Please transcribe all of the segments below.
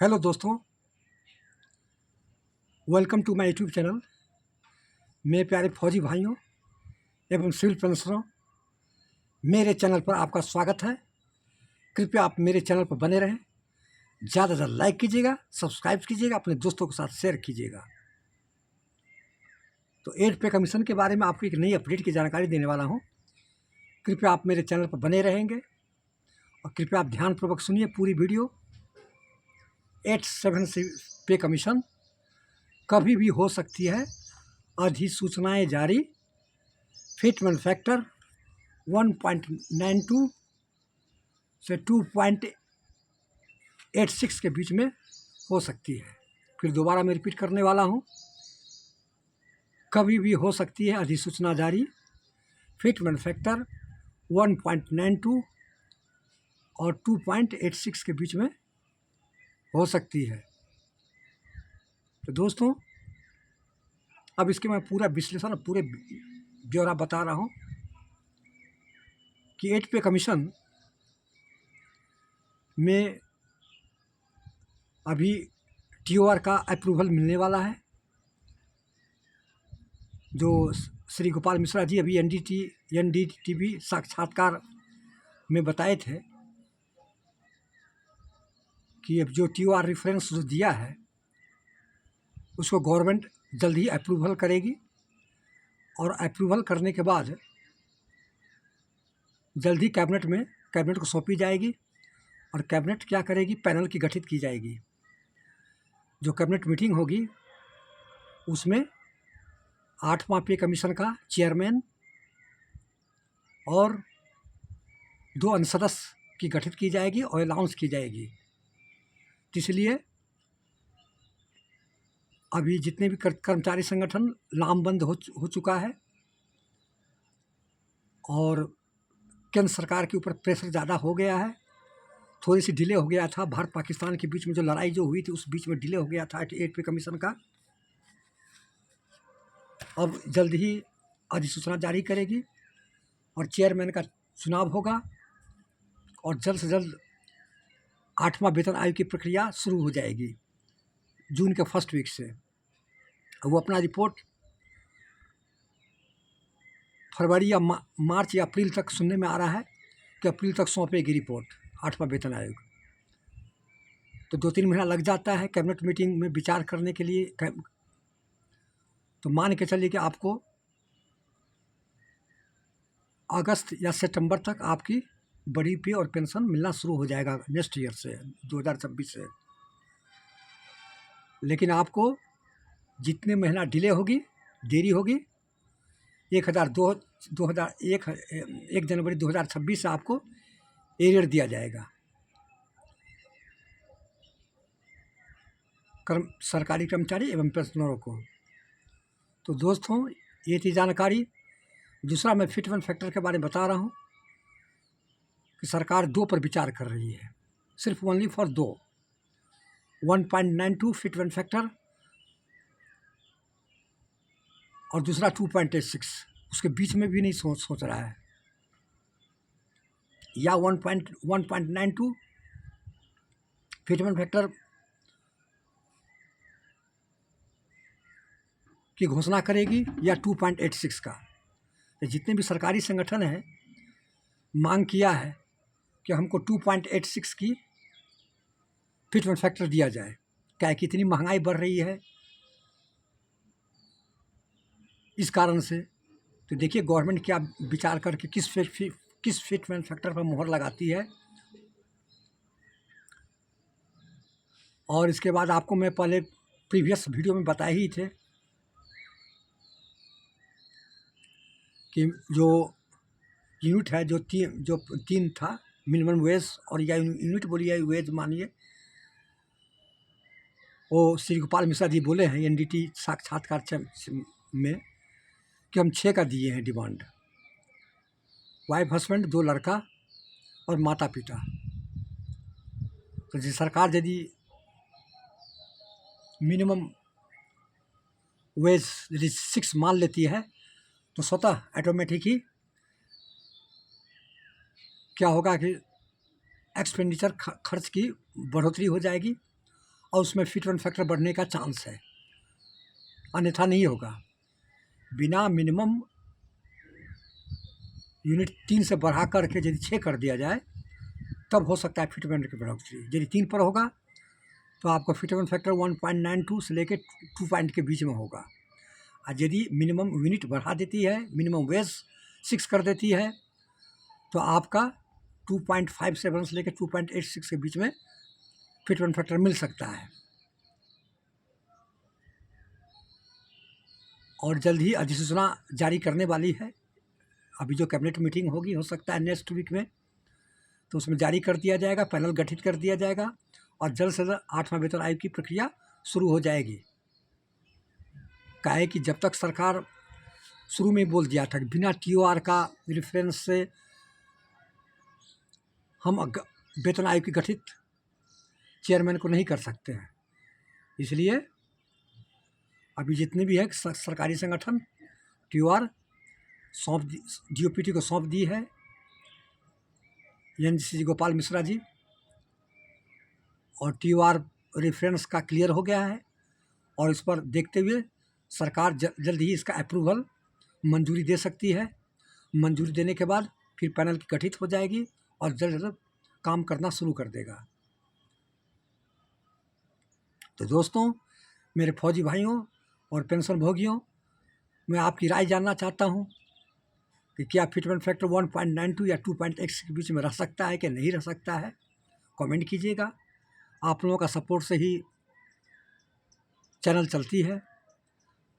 Hello दोस्तों, welcome to my YouTube channel. मेरे प्यारे फौजी भाइयों एवं सिविल पेंशनरों, मेरे चैनल पर आपका स्वागत है। कृपया आप मेरे चैनल पर बने रहें। ज़्यादा से ज़्यादा लाइक कीजिएगा, सब्सक्राइब कीजिएगा, अपने दोस्तों के साथ शेयर कीजिएगा। तो 8 पे कमीशन के बारे में आपको एक नई अपडेट की जानकारी देने वाला हूँ। कृपया आप मेरे चैनल पर बने रहेंगे और कृपया आप ध्यानपूर्वक सुनिए पूरी वीडियो। 8 पे कमीशन कभी भी हो सकती है। अधिसूचनाएँ जारी। फिटमेंट फैक्टर 1.92 से 2.86 के बीच में हो सकती है। फिर दोबारा मैं रिपीट करने वाला हूँ, कभी भी हो सकती है अधिसूचना जारी। फिटमेंट फैक्टर 1.92 और 2.86 के बीच में हो सकती है। तो दोस्तों, अब इसके मैं पूरा विश्लेषण, पूरे ब्यौरा बता रहा हूँ कि 8 पे कमीशन में अभी टीओआर का अप्रूवल मिलने वाला है। जो श्री गोपाल मिश्रा जी अभी एनडीटीवी साक्षात्कार में बताए थे कि अब जो टीओआर रेफरेंस जो दिया है उसको गवर्नमेंट जल्द ही अप्रूवल करेगी और अप्रूवल करने के बाद जल्द ही कैबिनेट को सौंपी जाएगी और कैबिनेट क्या करेगी, पैनल की गठित की जाएगी। जो कैबिनेट मीटिंग होगी उसमें 8वां पे कमीशन का चेयरमैन और 2 अन्य सदस्य की गठित की जाएगी और अनाउंस की जाएगी। इसलिए अभी जितने भी कर्मचारी संगठन लामबंद हो चुका है और केंद्र सरकार के ऊपर प्रेशर ज़्यादा हो गया है। थोड़ी सी डिले हो गया था, भारत पाकिस्तान के बीच में जो लड़ाई जो हुई थी उस बीच में डिले हो गया था 8 पे कमीशन का। अब जल्द ही अधिसूचना जारी करेगी और चेयरमैन का चुनाव होगा और जल्द से जल्द 8वां वेतन आयोग की प्रक्रिया शुरू हो जाएगी जून के फर्स्ट वीक से। वो अपना रिपोर्ट फरवरी या मार्च या अप्रैल तक सुनने में आ रहा है कि अप्रैल तक सौंपेगी रिपोर्ट 8वां वेतन आयोग। तो 2-3 महीना लग जाता है कैबिनेट मीटिंग में विचार करने के लिए। तो मान के चलिए कि आपको अगस्त या सितंबर तक आपकी बड़ी पे और पेंशन मिलना शुरू हो जाएगा नेक्स्ट ईयर से, 2026 से। लेकिन आपको जितने महीना डिले होगी, देरी होगी, 1 जनवरी 2026 से आपको एरियर दिया जाएगा सरकारी कर्मचारी एवं पेंशनरों को। तो दोस्तों, ये थी जानकारी। दूसरा, मैं फिटमेंट फैक्टर के बारे में बता रहा हूँ कि सरकार 2 पर विचार कर रही है, सिर्फ ओनली फॉर 2। 1.92 फिटमेंट फैक्टर और दूसरा 2.86, उसके बीच में भी नहीं सोच रहा है। या 1.92 फिटमेंट फैक्टर की घोषणा करेगी या 2.86 का। तो जितने भी सरकारी संगठन हैं मांग किया है कि हमको 2.86 की फिटमेंट फैक्टर दिया जाए। क्या है कि इतनी महंगाई बढ़ रही है, इस कारण से। तो देखिए गवर्नमेंट क्या विचार करके किस फिटमेंट फैक्टर पर मुहर लगाती है। और इसके बाद आपको मैं पहले प्रीवियस वीडियो में बताए ही थे कि जो यूनिट है, जो तीन था, मिनिमम वेज और या यूनिट बोलिए वेज मानिए, वो श्री गोपाल मिश्रा जी बोले हैं एनडीटी साक्षात्कार में कि हम 6 का दिए हैं डिमांड। वाइफ हस्बैंड, 2 लड़का और माता पिता। तो सरकार यदि मिनिमम वेज यदि 6 मान लेती है तो स्वतः ऑटोमेटिक ही क्या होगा कि एक्सपेंडिचर खर्च की बढ़ोतरी हो जाएगी और उसमें फिटमेंट फैक्टर बढ़ने का चांस है, अन्यथा नहीं होगा। बिना मिनिमम यूनिट 3 से बढ़ा करके यदि 6 कर दिया जाए तब हो सकता है फिटमेंट की बढ़ोतरी। यदि 3 पर होगा तो आपका फिटमेंट फैक्टर 1.92 से लेकर 2 पॉइंट के बीच में होगा। और यदि मिनिमम यूनिट बढ़ा देती है, मिनिमम वेज 6 कर देती है, तो आपका 2.57 से लेकर 2.86 के बीच में फिटमेंट फैक्टर मिल सकता है। और जल्द ही अधिसूचना जारी करने वाली है। अभी जो कैबिनेट मीटिंग होगी, हो सकता है नेक्स्ट वीक में, तो उसमें जारी कर दिया जाएगा, पैनल गठित कर दिया जाएगा और जल्द से जल्द 8वां वेतन आयोग की प्रक्रिया शुरू हो जाएगी। काहे कि जब तक सरकार शुरू में बोल दिया था कि बिना TOR का रेफरेंस से हम वेतन आयोग की गठित चेयरमैन को नहीं कर सकते हैं, इसलिए अभी जितने भी है सरकारी संगठन TOR सौंप DOPT को सौंप दी है। NGC गोपाल मिश्रा जी, और TOR रेफरेंस का क्लियर हो गया है और इस पर देखते हुए सरकार जल्द ही इसका अप्रूवल मंजूरी दे सकती है। मंजूरी देने के बाद फिर पैनल की गठित हो जाएगी और जल्द जल्द काम करना शुरू कर देगा। तो दोस्तों, मेरे फौजी भाइयों और पेंशन भोगियों, मैं आपकी राय जानना चाहता हूं कि क्या फिटमेंट फैक्टर 1.92 या 2.x के बीच में रह सकता है कि नहीं रह सकता है। कमेंट कीजिएगा। आप लोगों का सपोर्ट से ही चैनल चलती है।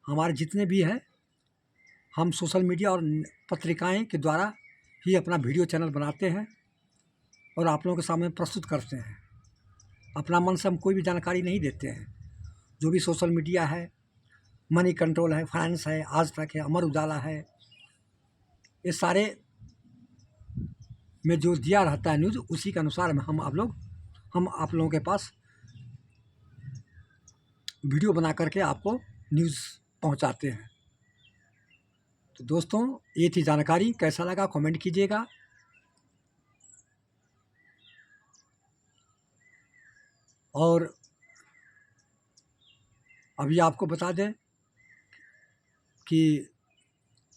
हमारे जितने भी है, हम सोशल मीडिया और पत्रिकाएं के द्वारा ही अपना वीडियो चैनल बनाते हैं और आप लोगों के सामने प्रस्तुत करते हैं। अपना मन से हम कोई भी जानकारी नहीं देते हैं। जो भी सोशल मीडिया है, मनी कंट्रोल है, फाइनेंस है, आज तक है, अमर उजाला है, ये सारे में जो दिया रहता है न्यूज़, उसी के अनुसार हम आप लोगों के पास वीडियो बना करके आपको न्यूज़ पहुंचाते हैं। तो दोस्तों, ये थी जानकारी। कैसा लगा कमेंट कीजिएगा। और अभी आपको बता दें कि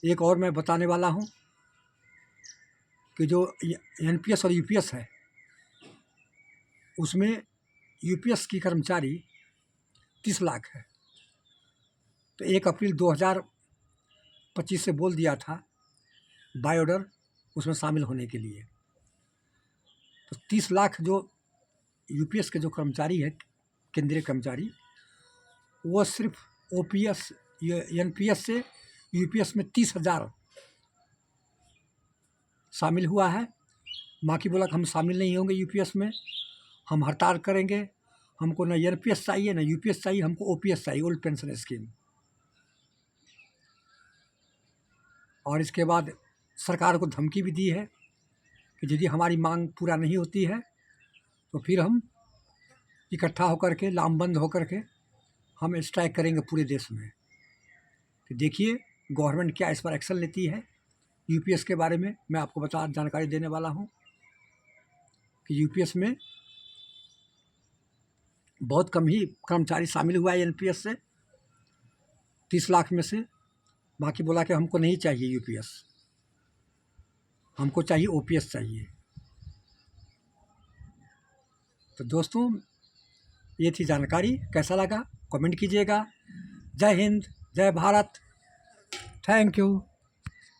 एक और मैं बताने वाला हूं कि जो NPS और UPS है, उसमें UPS की कर्मचारी 30 लाख है। तो 1 अप्रैल 2025 से बोल दिया था बाय ऑर्डर उसमें शामिल होने के लिए। तो 30 लाख जो UPS के जो कर्मचारी है, केंद्रीय कर्मचारी, वो सिर्फ OPS NPS से UPS में 30,000 शामिल हुआ है। बाकी बोला कि हम शामिल नहीं होंगे UPS में, हम हड़ताल करेंगे, हमको ना NPS चाहिए ना UPS चाहिए, हमको OPS चाहिए, ओल्ड पेंशन स्कीम। और इसके बाद सरकार को धमकी भी दी है कि यदि हमारी मांग पूरा नहीं होती है तो फिर हम इकट्ठा होकर के, लामबंद होकर के हम स्ट्राइक करेंगे पूरे देश में। तो देखिए गवर्नमेंट क्या इस पर एक्शन लेती है। UPS के बारे में मैं आपको जानकारी देने वाला हूं कि UPS में बहुत कम ही कर्मचारी शामिल हुआ है NPS से, 30 लाख में से। बाकी बोला कि हमको नहीं चाहिए UPS, हमको चाहिए OPS चाहिए। तो दोस्तों, ये थी जानकारी। कैसा लगा कमेंट कीजिएगा। जय हिंद, जय भारत, थैंक यू।